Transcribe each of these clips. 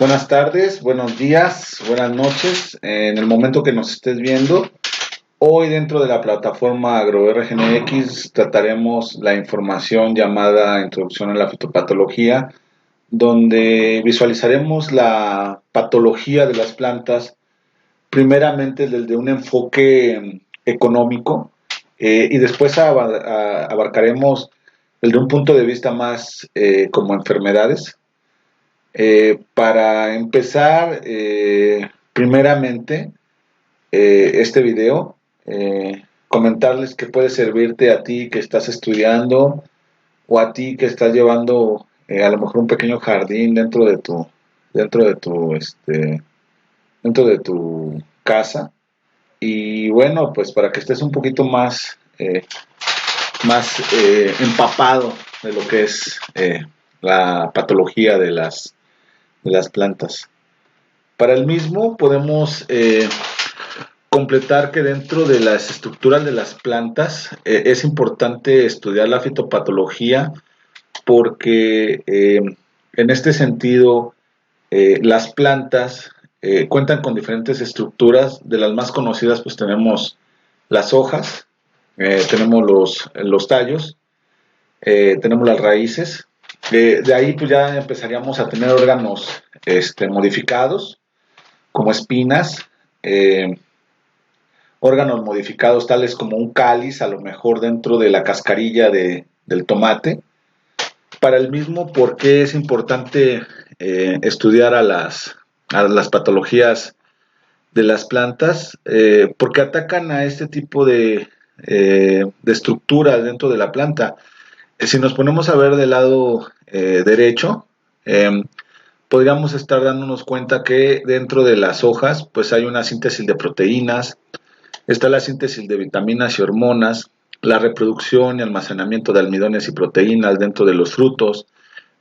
Buenas tardes, buenos días, buenas noches. En el momento que nos estés viendo, hoy dentro de la plataforma AgroRGNX trataremos la información llamada Introducción a la Fitopatología, donde visualizaremos la patología de las plantas, primeramente desde un enfoque económico, y después abarcaremos desde un punto de vista más como enfermedades. Para empezar, primeramente, este video, comentarles que puede servirte a ti que estás estudiando o a ti que estás llevando a lo mejor un pequeño jardín dentro de tu, dentro de tu casa. Y bueno, pues para que estés un poquito más empapado de lo que es la patología de las plantas. Para el mismo podemos completar que dentro de las estructuras de las plantas es importante estudiar la fitopatología porque en este sentido las plantas cuentan con diferentes estructuras. De las más conocidas pues tenemos las hojas, tenemos los tallos, tenemos las raíces. De ahí pues ya empezaríamos a tener órganos modificados, como espinas, órganos modificados tales como un cáliz, a lo mejor dentro de la cascarilla del tomate. Para el mismo, ¿por qué es importante estudiar a las patologías de las plantas? Porque atacan a este tipo de estructuras dentro de la planta. Si nos ponemos a ver del lado derecho, podríamos estar dándonos cuenta que dentro de las hojas pues hay una síntesis de proteínas, está la síntesis de vitaminas y hormonas, la reproducción y almacenamiento de almidones y proteínas dentro de los frutos,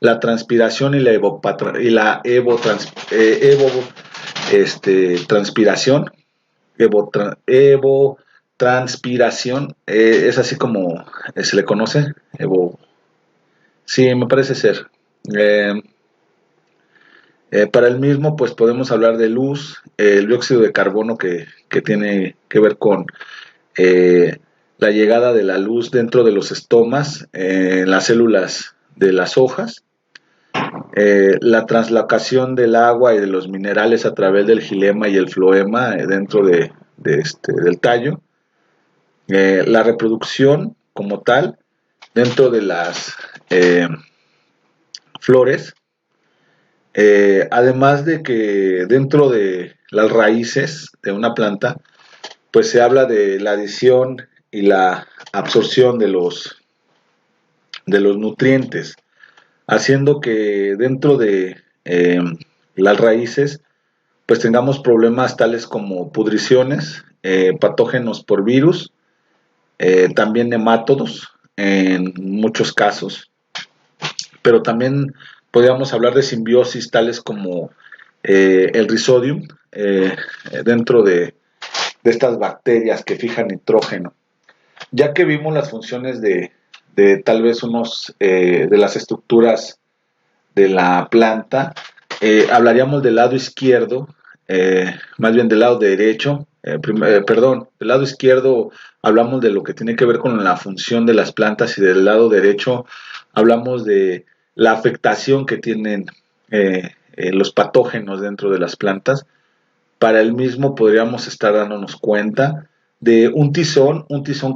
la transpiración y la evotranspiración, es así como se le conoce, sí, me parece ser. Para el mismo, pues podemos hablar de luz, el dióxido de carbono que tiene que ver con eh, la llegada de la luz dentro de los estomas, en las células de las hojas, la translocación del agua y de los minerales a través del xilema y el floema dentro del tallo, la reproducción como tal dentro de las flores. Además de que dentro de las raíces de una planta, pues se habla de la adición y la absorción de los nutrientes, haciendo que dentro de las raíces, pues tengamos problemas tales como pudriciones, patógenos por virus, también nemátodos en muchos casos, pero también podríamos hablar de simbiosis tales como el Rhizodium dentro de estas bacterias que fijan nitrógeno. Ya que vimos las funciones de tal vez de las estructuras de la planta, hablaríamos del lado izquierdo, más bien del lado derecho, perdón, del lado izquierdo hablamos de lo que tiene que ver con la función de las plantas y del lado derecho hablamos de la afectación que tienen los patógenos dentro de las plantas. Para el mismo podríamos estar dándonos cuenta de un tizón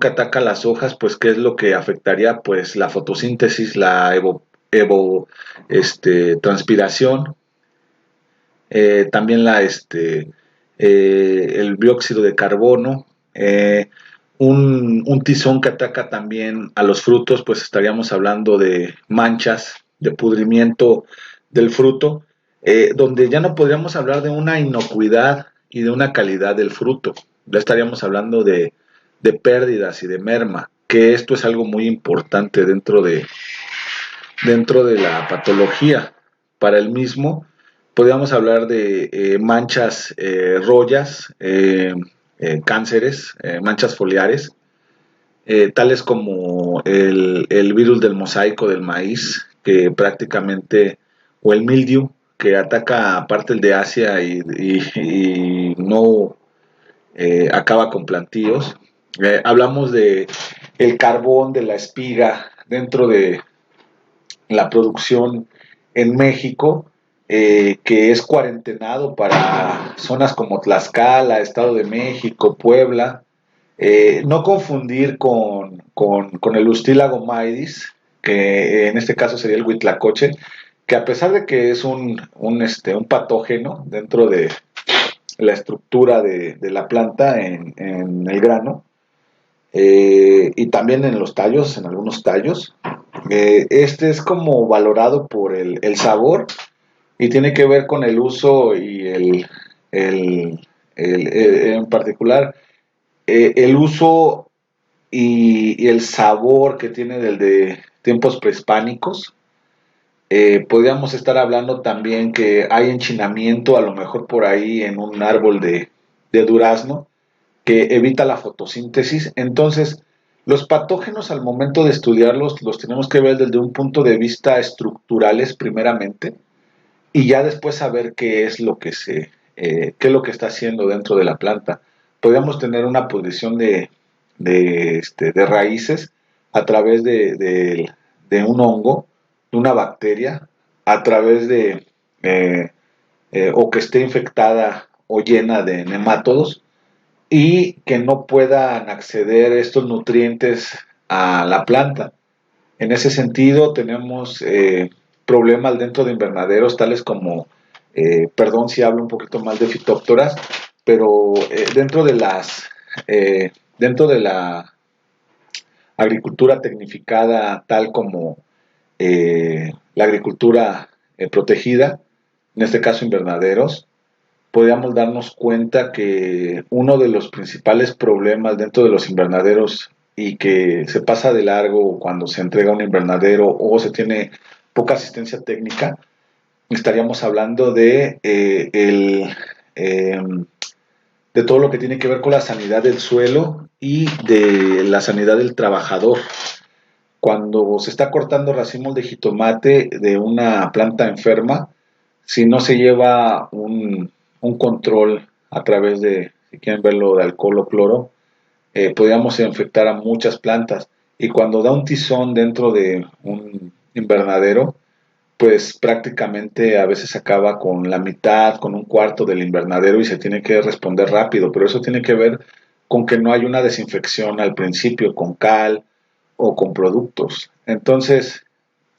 que ataca las hojas, pues qué es lo que afectaría, pues la fotosíntesis, la transpiración, también el dióxido de carbono, un tizón que ataca también a los frutos, pues estaríamos hablando de manchas, de pudrimiento del fruto, donde ya no podríamos hablar de una inocuidad y de una calidad del fruto, ya estaríamos hablando de pérdidas y de merma, que esto es algo muy importante dentro de la patología. Para el mismo, podríamos hablar de manchas, rollas, cánceres, manchas foliares, tales como el virus del mosaico del maíz, que prácticamente, o el mildew, que ataca partes de Asia y no acaba con plantíos. Hablamos de el carbón de la espiga dentro de la producción en México, que es cuarentenado para zonas como Tlaxcala, Estado de México, Puebla. No confundir con el Ustilago maedis, que en este caso sería el huitlacoche, que a pesar de que es un patógeno dentro de la estructura de la planta en el grano, y también en los tallos, en algunos tallos, este es como valorado por el sabor y tiene que ver con el uso y el- en particular el uso y el sabor que tiene del de tiempos prehispánicos. Podríamos estar hablando también que hay enchinamiento, a lo mejor por ahí en un árbol de durazno, que evita la fotosíntesis. Entonces, los patógenos al momento de estudiarlos los tenemos que ver desde un punto de vista estructurales primeramente y ya después saber qué es lo que qué es lo que está haciendo dentro de la planta. Podríamos tener una posición de raíces a través de un hongo, de una bacteria, a través o que esté infectada o llena de nemátodos y que no puedan acceder estos nutrientes a la planta. En ese sentido, tenemos problemas dentro de invernaderos, tales como, perdón si hablo un poquito más de fitóptoras, pero dentro de la agricultura tecnificada, tal como la agricultura protegida, en este caso invernaderos, podríamos darnos cuenta que uno de los principales problemas dentro de los invernaderos y que se pasa de largo cuando se entrega un invernadero o se tiene poca asistencia técnica, estaríamos hablando eh, de todo lo que tiene que ver con la sanidad del suelo y de la sanidad del trabajador. Cuando se está cortando racimos de jitomate de una planta enferma, si no se lleva un control a través de, si quieren verlo, de alcohol o cloro, podríamos infectar a muchas plantas. Y cuando da un tizón dentro de un invernadero, pues prácticamente a veces acaba con la mitad, con un cuarto del invernadero y se tiene que responder rápido. Pero eso tiene que ver con que no hay una desinfección al principio con cal o con productos. Entonces,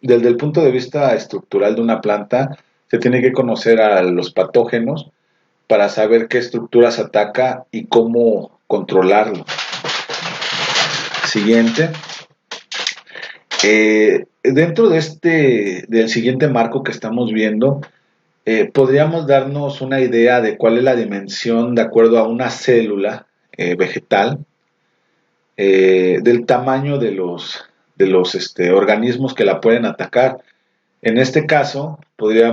desde el punto de vista estructural de una planta, se tiene que conocer a los patógenos para saber qué estructuras ataca y cómo controlarlo. Siguiente. Dentro de del siguiente marco que estamos viendo, podríamos darnos una idea de cuál es la dimensión de acuerdo a una célula vegetal, del tamaño de los organismos que la pueden atacar. En este caso, podría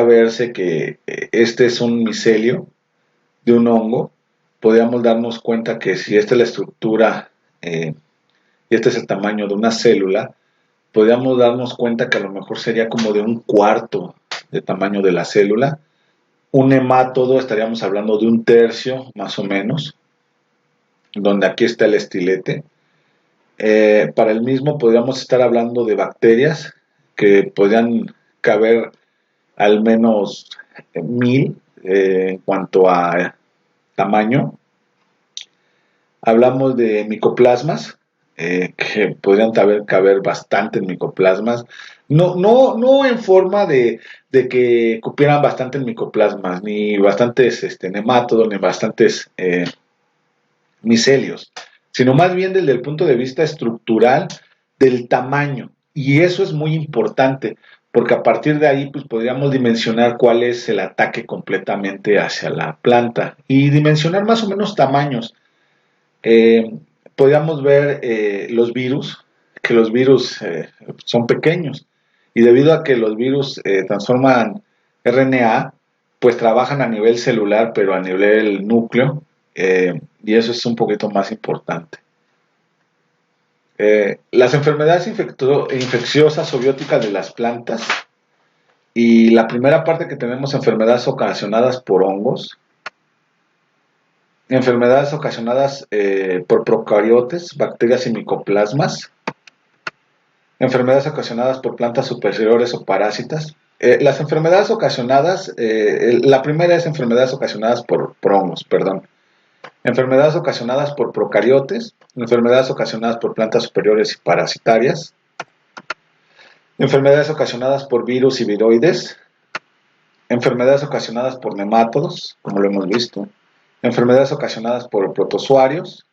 verse que este es un micelio de un hongo. Podríamos darnos cuenta que si esta es la estructura y este es el tamaño de una célula, podríamos darnos cuenta que a lo mejor sería como de un cuarto de tamaño de la célula. Un hemátodo estaríamos hablando de un tercio más o menos, donde aquí está el estilete. Para el mismo podríamos estar hablando de bacterias que podrían caber al menos 1000 en cuanto a tamaño. Hablamos de micoplasmas, que podrían caber bastantes micoplasmas. No en forma de que cupieran bastantes micoplasmas, ni bastantes nemátodos, ni bastantes micelios, sino más bien desde el punto de vista estructural del tamaño. Y eso es muy importante, porque a partir de ahí pues, podríamos dimensionar cuál es el ataque completamente hacia la planta y dimensionar más o menos tamaños. Eh, Podríamos ver los virus, que los virus son pequeños y debido a que los virus transforman RNA, pues trabajan a nivel celular, pero a nivel núcleo, y eso es un poquito más importante. Las enfermedades infecciosas o bióticas de las plantas Y la primera parte que tenemos enfermedades ocasionadas por hongos, enfermedades ocasionadas por procariotes, bacterias y micoplasmas, enfermedades ocasionadas por plantas superiores o parásitas. Las enfermedades ocasionadas, la primera es enfermedades ocasionadas por hongos, perdón. Enfermedades ocasionadas por procariotes, enfermedades ocasionadas por plantas superiores y parasitarias, enfermedades ocasionadas por virus y viroides, enfermedades ocasionadas por nemátodos, como lo hemos visto, enfermedades ocasionadas por protozoarios.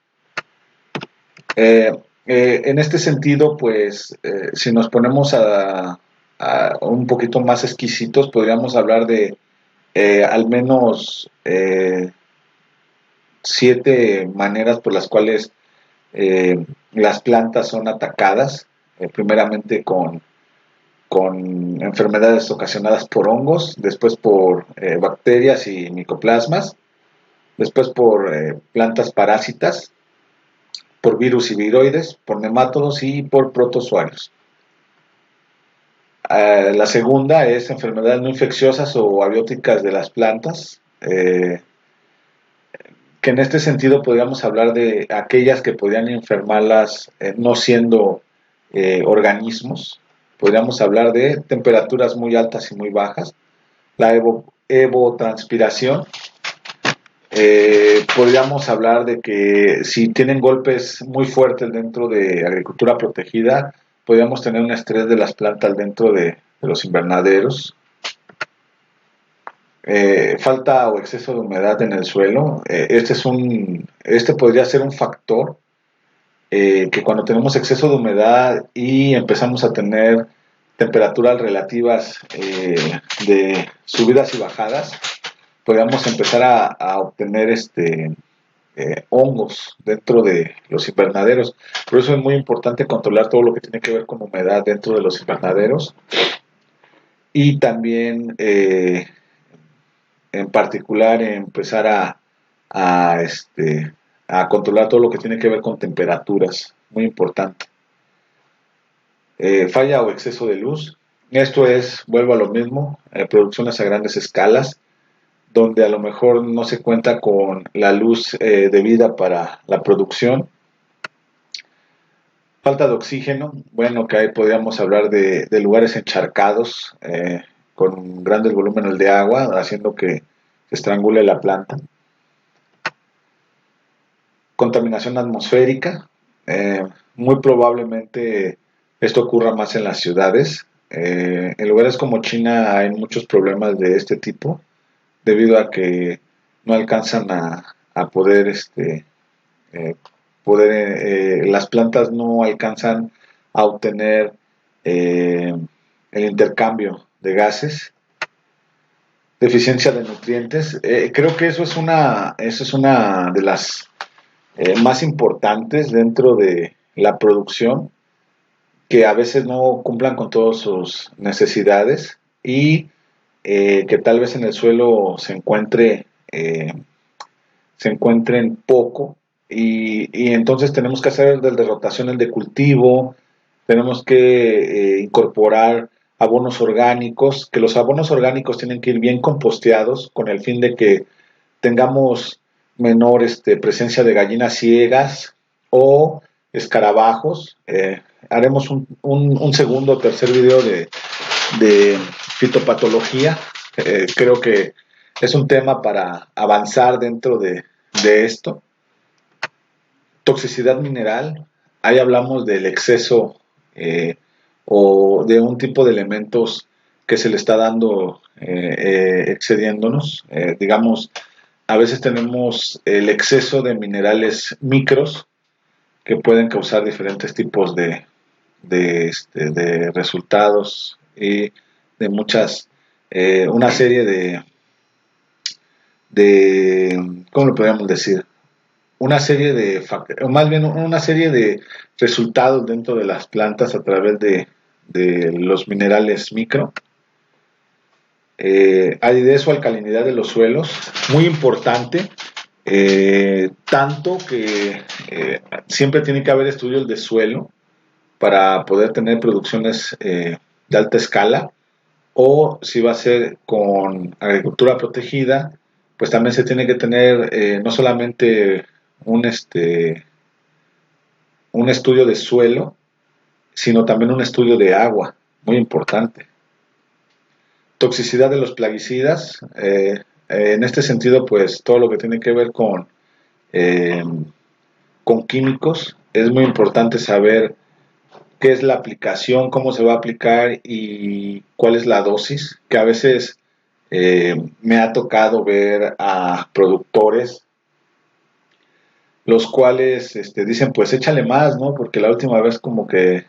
En este sentido, pues, si nos ponemos a un poquito más exquisitos, podríamos hablar de al menos 7 maneras por las cuales las plantas son atacadas, primeramente con enfermedades ocasionadas por hongos, después por bacterias y micoplasmas, después por plantas parásitas, por virus y viroides, por nemátodos y por protozoarios. La segunda es enfermedades no infecciosas o abióticas de las plantas, que en este sentido podríamos hablar de aquellas que podrían enfermarlas no siendo organismos. Podríamos hablar de temperaturas muy altas y muy bajas, la evotranspiración. Podríamos hablar de que si tienen golpes muy fuertes dentro de agricultura protegida, podríamos tener un estrés de las plantas dentro de los invernaderos. Falta o exceso de humedad en el suelo. Este podría ser un factor que cuando tenemos exceso de humedad y empezamos a tener temperaturas relativas de subidas y bajadas, podríamos empezar a obtener hongos dentro de los invernaderos. Por eso es muy importante controlar todo lo que tiene que ver con humedad dentro de los invernaderos y también en particular empezar a controlar todo lo que tiene que ver con temperaturas, muy importante. Falla o exceso de luz. Esto es, vuelvo a lo mismo, producciones a grandes escalas, donde a lo mejor no se cuenta con la luz debida para la producción. Falta de oxígeno, bueno, que ahí podríamos hablar de lugares encharcados, con grandes volúmenes de agua, haciendo que se estrangule la planta. Contaminación atmosférica, muy probablemente esto ocurra más en las ciudades. En lugares como China hay muchos problemas de este tipo, debido a que no alcanzan a poder, las plantas no alcanzan a obtener el intercambio de gases, deficiencia de nutrientes. Creo que eso es una de las más importantes dentro de la producción, que a veces no cumplan con todas sus necesidades y que tal vez en el suelo se encuentren poco y entonces tenemos que hacer desde rotaciones de cultivo, tenemos que incorporar abonos orgánicos, que los abonos orgánicos tienen que ir bien composteados con el fin de que tengamos menor presencia de gallinas ciegas o escarabajos. Haremos un segundo o tercer video de fitopatología. Creo que es un tema para avanzar dentro de esto. Toxicidad mineral, ahí hablamos del exceso o de un tipo de elementos que se le está dando excediéndonos. Digamos, a veces tenemos el exceso de minerales micros que pueden causar diferentes tipos de resultados y de una serie ¿cómo lo podríamos decir? Una serie o más bien una serie de resultados dentro de las plantas a través de los minerales micro. Aridez o alcalinidad de los suelos, muy importante, tanto que siempre tiene que haber estudios de suelo para poder tener producciones de alta escala. o si va a ser con agricultura protegida, pues también se tiene que tener no solamente un, un estudio de suelo, sino también un estudio de agua, muy importante. Toxicidad de los plaguicidas, en este sentido, pues todo lo que tiene que ver eh, con químicos, es muy importante saber qué es la aplicación, cómo se va a aplicar y cuál es la dosis, que a veces me ha tocado ver a productores los cuales dicen pues échale más, ¿no? Porque la última vez como que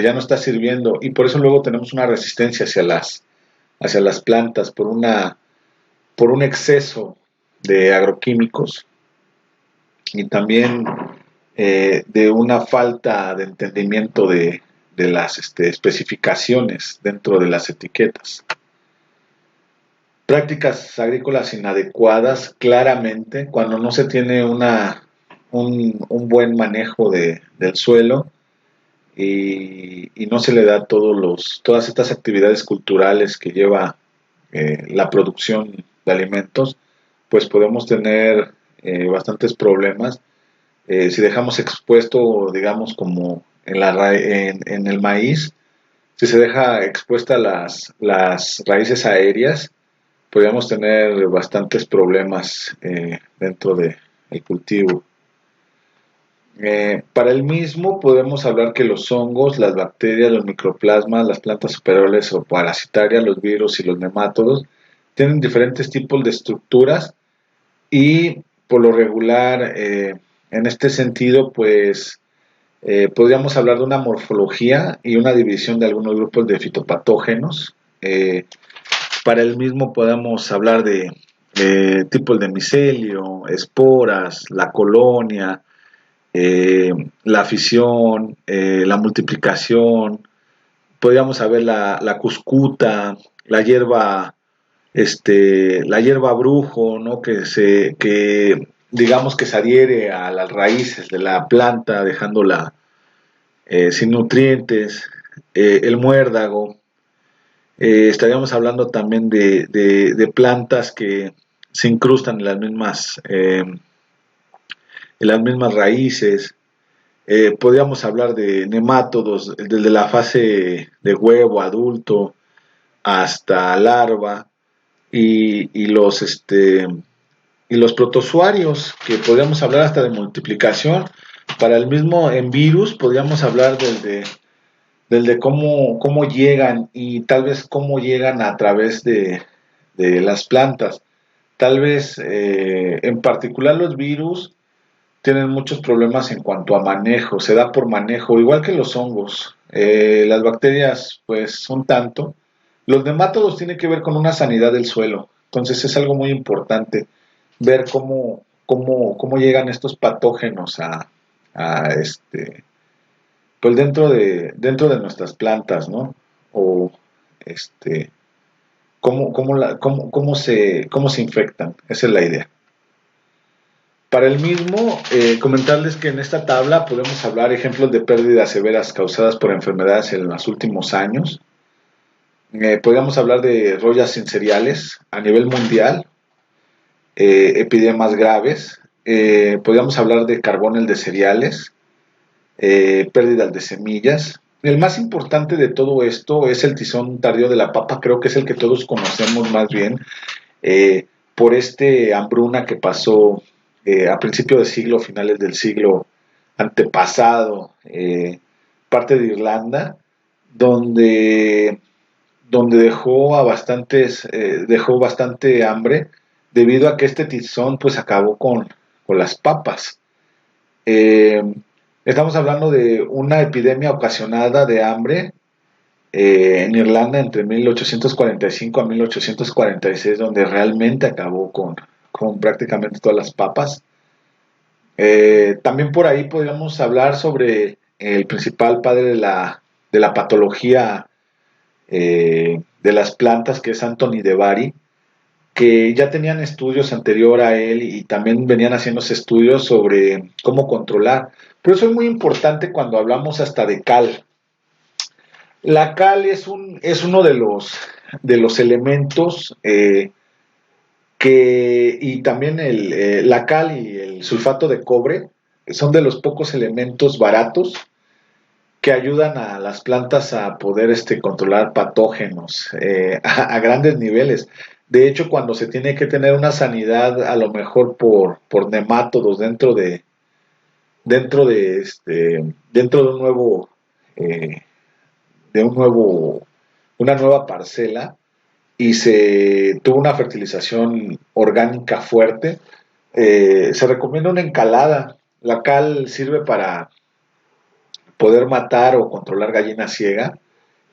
ya no está sirviendo y por eso luego tenemos una resistencia hacia las plantas por un exceso de agroquímicos y también de una falta de entendimiento de las especificaciones dentro de las etiquetas. Prácticas agrícolas inadecuadas, claramente, cuando no se tiene un buen manejo del suelo y no se le da todas estas actividades culturales que lleva la producción de alimentos, pues podemos tener bastantes problemas. Si dejamos expuesto, digamos, como en el maíz, si se deja expuesta las raíces aéreas, podríamos tener bastantes problemas dentro del cultivo. Para el mismo podemos hablar que los hongos, las bacterias, los microplasmas, las plantas superiores o parasitarias, los virus y los nemátodos tienen diferentes tipos de estructuras y por lo regular en este sentido pues podríamos hablar de una morfología y una división de algunos grupos de fitopatógenos. Para el mismo podemos hablar de tipos de micelio, esporas, la colonia, la fisión, la multiplicación, podríamos saber la cuscuta, la hierba brujo, ¿no? Que digamos que se adhiere a las raíces de la planta, dejándola sin nutrientes, el muérdago. Estaríamos hablando también de plantas que se incrustan en las mismas raíces. Podríamos hablar de nemátodos desde la fase de huevo adulto hasta larva y y los protozoarios, que podríamos hablar hasta de multiplicación. Para el mismo en virus podríamos hablar del de cómo llegan y tal vez cómo llegan a través de las plantas. Tal vez en particular los virus tienen muchos problemas en cuanto a manejo, se da por manejo, igual que los hongos. Las bacterias, pues, un tanto. Los nemátodos tienen que ver con una sanidad del suelo, entonces es algo muy importante ver cómo llegan estos patógenos a pues dentro de nuestras plantas, ¿no? O cómo se infectan, esa es la idea. Para el mismo, comentarles que en esta tabla podemos hablar ejemplos de pérdidas severas causadas por enfermedades en los últimos años. Podríamos hablar de rollas cereales a nivel mundial, epidemias graves. Podríamos hablar de carbonel de cereales, pérdidas de semillas. El más importante de todo esto es el tizón tardío de la papa, creo que es el que todos conocemos más bien, por hambruna que pasó a principios de siglo, finales del siglo antepasado, parte de Irlanda, donde, donde dejó bastante hambre debido a que este tizón pues acabó con las papas. Eh, Estamos hablando de una epidemia ocasionada de hambre en Irlanda entre 1845 a 1846, donde realmente acabó con prácticamente todas las papas. También por ahí podríamos hablar sobre el principal padre de la patología de las plantas, que es Anthony de Bari, que ya tenían estudios anterior a él y también venían haciéndose estudios sobre cómo controlar. Pero eso es muy importante cuando hablamos hasta de cal. La cal es uno de los elementos y también la cal y el sulfato de cobre son de los pocos elementos baratos que ayudan a las plantas a poder controlar patógenos a grandes niveles. De hecho, cuando se tiene que tener una sanidad, a lo mejor por nemátodos dentro de dentro eh, de un nuevo, una nueva parcela, y se tuvo una fertilización orgánica fuerte, se recomienda una encalada. La cal sirve para poder matar o controlar gallina ciega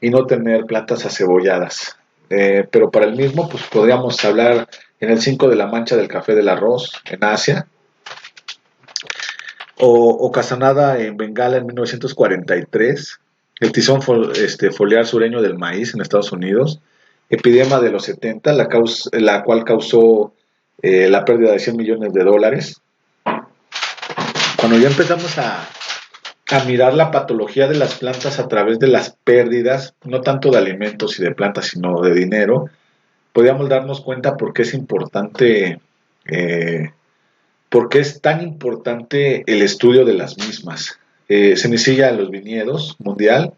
y no tener plantas acebolladas. Pero para el mismo, pues podríamos hablar en el 5 de la mancha del café del arroz en Asia, o Casanada en Bengala en 1943, el tizón foliar sureño del maíz en Estados Unidos, epidemia de los 70, la cual causó la pérdida de 100 millones de dólares. Cuando ya empezamos a mirar la patología de las plantas a través de las pérdidas, no tanto de alimentos y de plantas, sino de dinero, podríamos darnos cuenta por qué es importante, por qué es tan importante el estudio de las mismas. Se inicia los viñedos mundial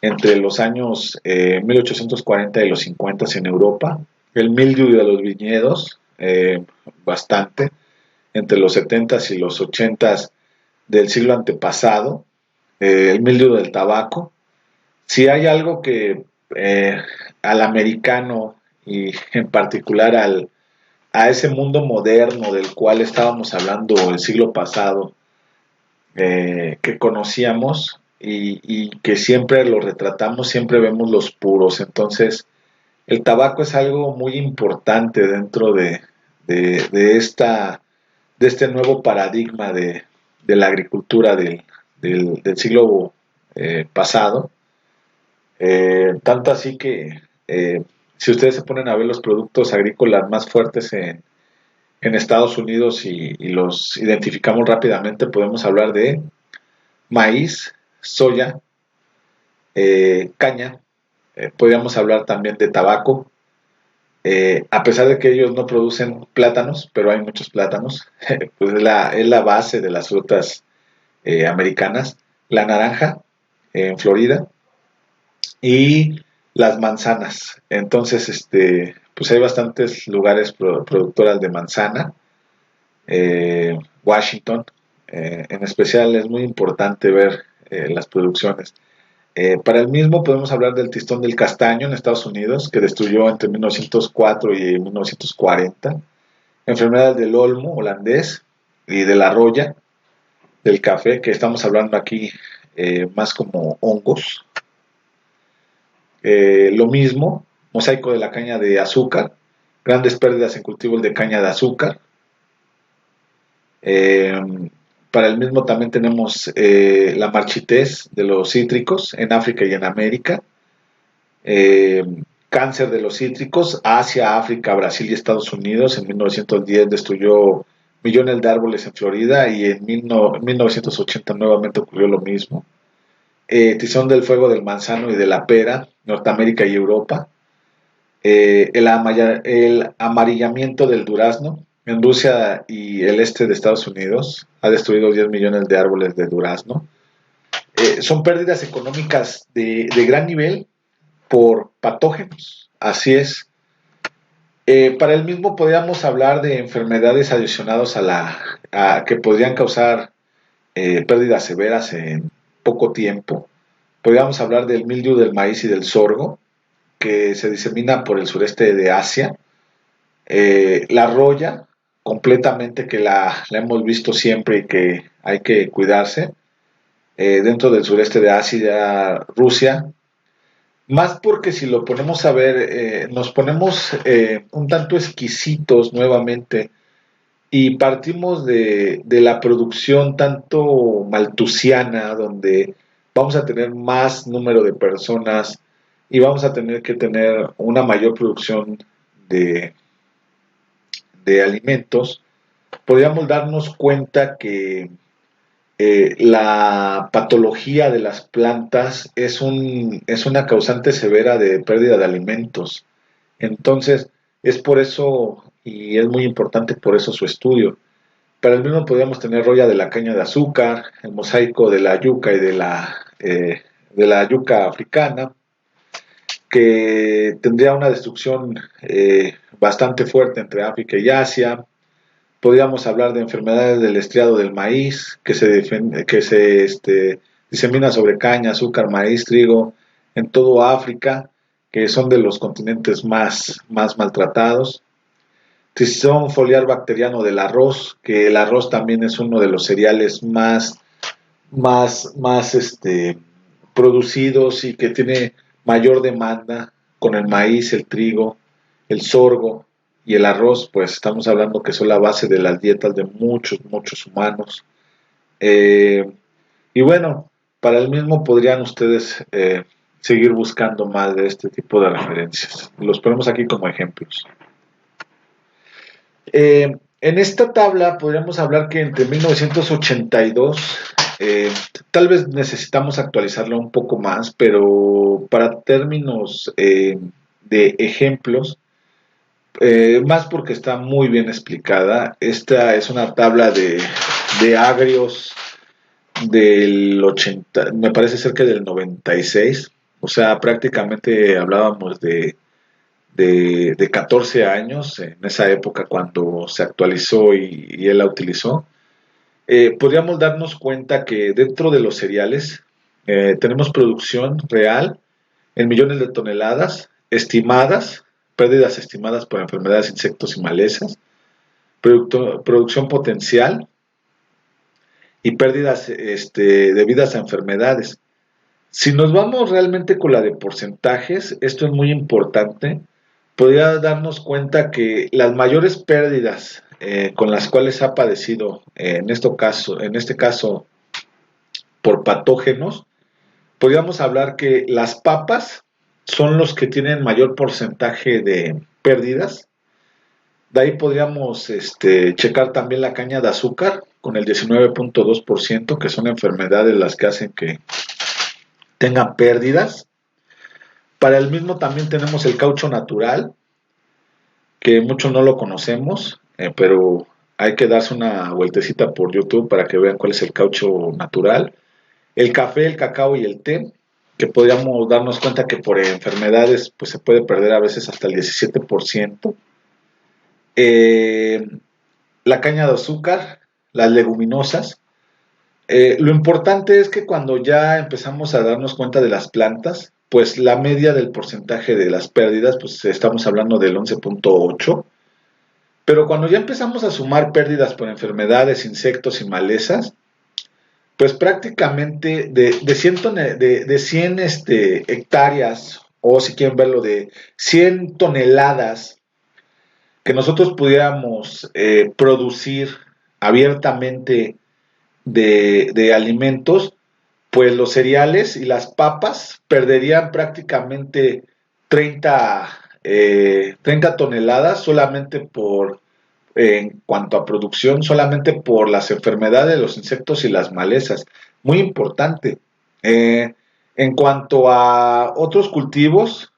entre los años 1840 y los 50 en Europa. El mildiu de los viñedos, bastante, entre los 70s y los 80s del siglo antepasado. El mildiu del tabaco. Si hay algo que al americano y en particular a ese mundo moderno del cual estábamos hablando el siglo pasado, que conocíamos y que siempre lo retratamos, siempre vemos los puros. Entonces, el tabaco es algo muy importante dentro de este nuevo paradigma de la agricultura del siglo pasado. Tanto así que si ustedes se ponen a ver los productos agrícolas más fuertes en Estados Unidos y los identificamos rápidamente, podemos hablar de maíz, soya, caña, podríamos hablar también de tabaco, a pesar de que ellos no producen plátanos, pero hay muchos plátanos, pues es la base de las frutas americanas, la naranja en Florida y las manzanas. Entonces, pues hay bastantes lugares productoras de manzana, Washington, en especial es muy importante ver las producciones. Para el mismo podemos hablar del tistón del castaño en Estados Unidos, que destruyó entre 1904 y 1940, enfermedades del olmo holandés y de la roya, del café, que estamos hablando aquí más como hongos. Lo mismo, mosaico de la caña de azúcar, grandes pérdidas en cultivos de caña de azúcar. Eh, para el mismo también tenemos la marchitez de los cítricos en África y en América. Eh, Cáncer de los cítricos, Asia, África, Brasil y Estados Unidos. En 1910 destruyó millones de árboles en Florida y en 1980 nuevamente ocurrió lo mismo. Tizón del fuego del manzano y de la pera, Norteamérica y Europa. El amarillamiento del durazno en Rusia y el este de Estados Unidos ha destruido 10 millones de árboles de durazno. Son pérdidas económicas de gran nivel por patógenos, así es. Para el mismo podríamos hablar de enfermedades adicionadas a que podrían causar pérdidas severas en poco tiempo. Podríamos hablar del mildiu del maíz y del sorgo, que se disemina por el sureste de Asia. La roya, completamente, que la hemos visto siempre y que hay que cuidarse. Dentro del sureste de Asia, Rusia. Más porque si lo ponemos a ver, nos ponemos un tanto exquisitos nuevamente y partimos de la producción tanto maltusiana, donde vamos a tener más número de personas y vamos a tener que tener una mayor producción de, de alimentos. Podríamos darnos cuenta que la patología de las plantas es una causante severa de pérdida de alimentos. Entonces, es por eso, y es muy importante por eso su estudio. Para el mismo podríamos tener roya de la caña de azúcar, el mosaico de la yuca y de la yuca africana, que tendría una destrucción bastante fuerte entre África y Asia. Podríamos hablar de enfermedades del estriado del maíz, que se disemina sobre caña, azúcar, maíz, trigo, en todo África, que son de los continentes más maltratados. Trizón foliar bacteriano del arroz, que el arroz también es uno de los cereales más producidos y que tiene mayor demanda con el maíz, el trigo, el sorgo y el arroz, pues estamos hablando que son la base de las dietas de muchos humanos. Eh, y bueno, para el mismo podrían ustedes seguir buscando más de este tipo de referencias. Los ponemos aquí como ejemplos. En esta tabla podríamos hablar que entre 1982, tal vez necesitamos actualizarla un poco más, pero para términos de ejemplos, más porque está muy bien explicada, esta es una tabla de agrios del 80, me parece cerca del 96, o sea, prácticamente hablábamos de 14 años, en esa época cuando se actualizó y él la utilizó, podríamos darnos cuenta que dentro de los cereales tenemos producción real en millones de toneladas, estimadas, pérdidas estimadas por enfermedades, insectos y malezas, producción potencial y pérdidas debidas a enfermedades. Si nos vamos realmente con la de porcentajes, esto es muy importante, podría darnos cuenta que las mayores pérdidas con las cuales ha padecido, en este caso por patógenos, podríamos hablar que las papas son los que tienen mayor porcentaje de pérdidas. De ahí podríamos checar también la caña de azúcar con el 19.2%, que son enfermedades las que hacen que tengan pérdidas. Para el mismo también tenemos el caucho natural, que muchos no lo conocemos, pero hay que darse una vueltecita por YouTube para que vean cuál es el caucho natural. El café, el cacao y el té, que podríamos darnos cuenta que por enfermedades pues se puede perder a veces hasta el 17%. Eh, la caña de azúcar, las leguminosas. Lo importante es que cuando ya empezamos a darnos cuenta de las plantas, pues la media del porcentaje de las pérdidas, pues estamos hablando del 11.8, pero cuando ya empezamos a sumar pérdidas por enfermedades, insectos y malezas, pues prácticamente de 100 hectáreas, o si quieren verlo, de 100 toneladas que nosotros pudiéramos producir abiertamente de alimentos, pues los cereales y las papas perderían prácticamente 30 toneladas solamente en cuanto a producción, solamente por las enfermedades, los insectos y las malezas. Muy importante. En cuanto a otros cultivos,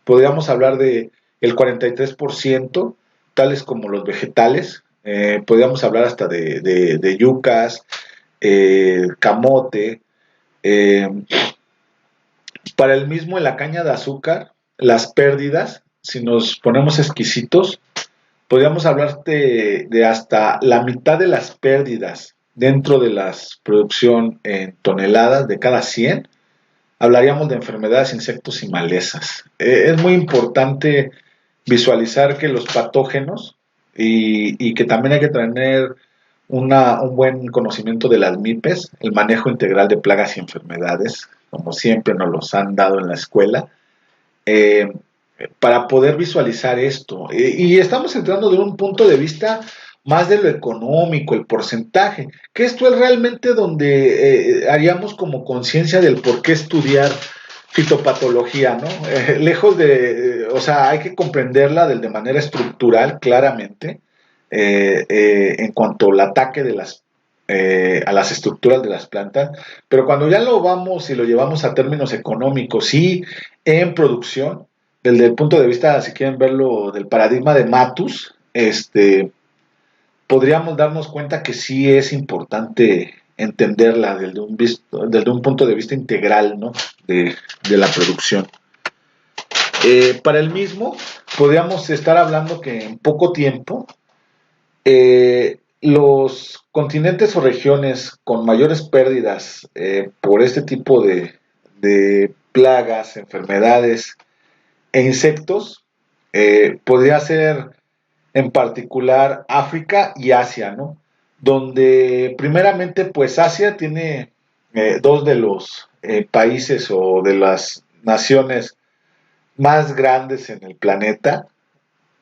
podríamos hablar de el 43%, tales como los vegetales. Podríamos hablar hasta de yucas, camote. Eh, para el mismo en la caña de azúcar, las pérdidas, si nos ponemos exquisitos, podríamos hablar de hasta la mitad de las pérdidas dentro de la producción en toneladas de cada 100, hablaríamos de enfermedades, insectos y malezas. Es muy importante visualizar que los patógenos y que también hay que tener un buen conocimiento de las MIPES, el manejo integral de plagas y enfermedades, como siempre nos los han dado en la escuela, eh, para poder visualizar esto. Y estamos entrando de un punto de vista más de lo económico, el porcentaje, que esto es realmente donde haríamos como conciencia del por qué estudiar fitopatología, ¿no? Lejos o sea, hay que comprenderla de manera estructural, claramente, en cuanto al ataque de las a las estructuras de las plantas, pero cuando ya lo vamos y lo llevamos a términos económicos y en producción, desde el punto de vista, si quieren verlo, del paradigma de Matus, podríamos darnos cuenta que sí es importante entenderla desde un punto de vista integral, ¿no? de la producción. Para el mismo, podríamos estar hablando que en poco tiempo, los continentes o regiones con mayores pérdidas por este tipo de plagas, enfermedades e insectos, podría ser en particular África y Asia, ¿no? Donde primeramente pues Asia tiene dos de los países o de las naciones más grandes en el planeta,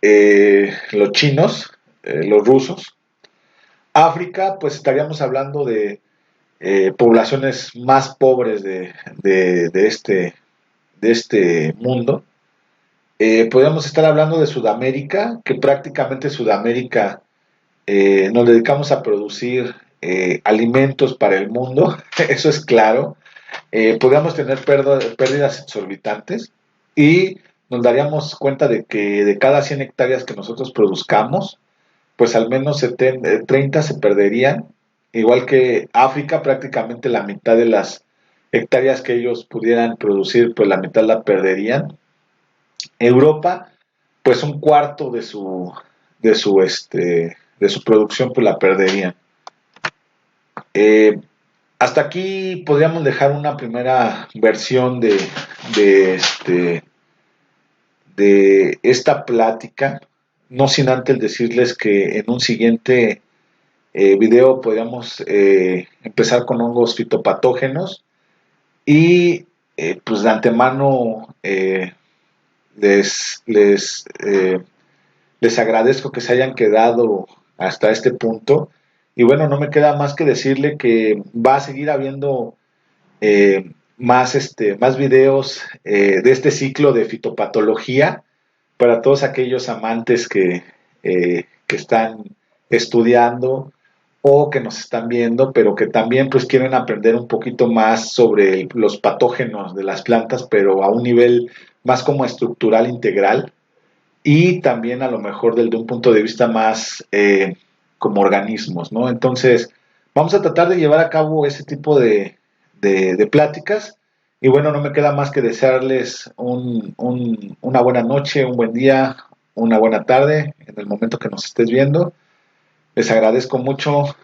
los chinos, los rusos. África, pues estaríamos hablando de poblaciones más pobres de este mundo. Podríamos estar hablando de Sudamérica, que prácticamente Sudamérica nos dedicamos a producir alimentos para el mundo, eso es claro. Podríamos tener pérdidas exorbitantes y nos daríamos cuenta de que de cada 100 hectáreas que nosotros produzcamos, pues al menos 30 se perderían, igual que África, prácticamente la mitad de las hectáreas que ellos pudieran producir, pues la mitad la perderían. Europa, pues un cuarto de su producción, pues la perderían. Eh, Hasta aquí podríamos dejar una primera versión de esta plática, no sin antes decirles que en un siguiente video podríamos empezar con hongos fitopatógenos y pues de antemano les, les, eh, les agradezco que se hayan quedado hasta este punto y bueno, no me queda más que decirle que va a seguir habiendo más videos de este ciclo de fitopatología para todos aquellos amantes que están estudiando o que nos están viendo, pero que también pues quieren aprender un poquito más sobre los patógenos de las plantas, pero a un nivel más como estructural integral y también a lo mejor desde un punto de vista más como organismos, ¿no? Entonces, vamos a tratar de llevar a cabo ese tipo de pláticas y bueno, no me queda más que desearles una buena noche, un buen día, una buena tarde en el momento que nos estés viendo. Les agradezco mucho.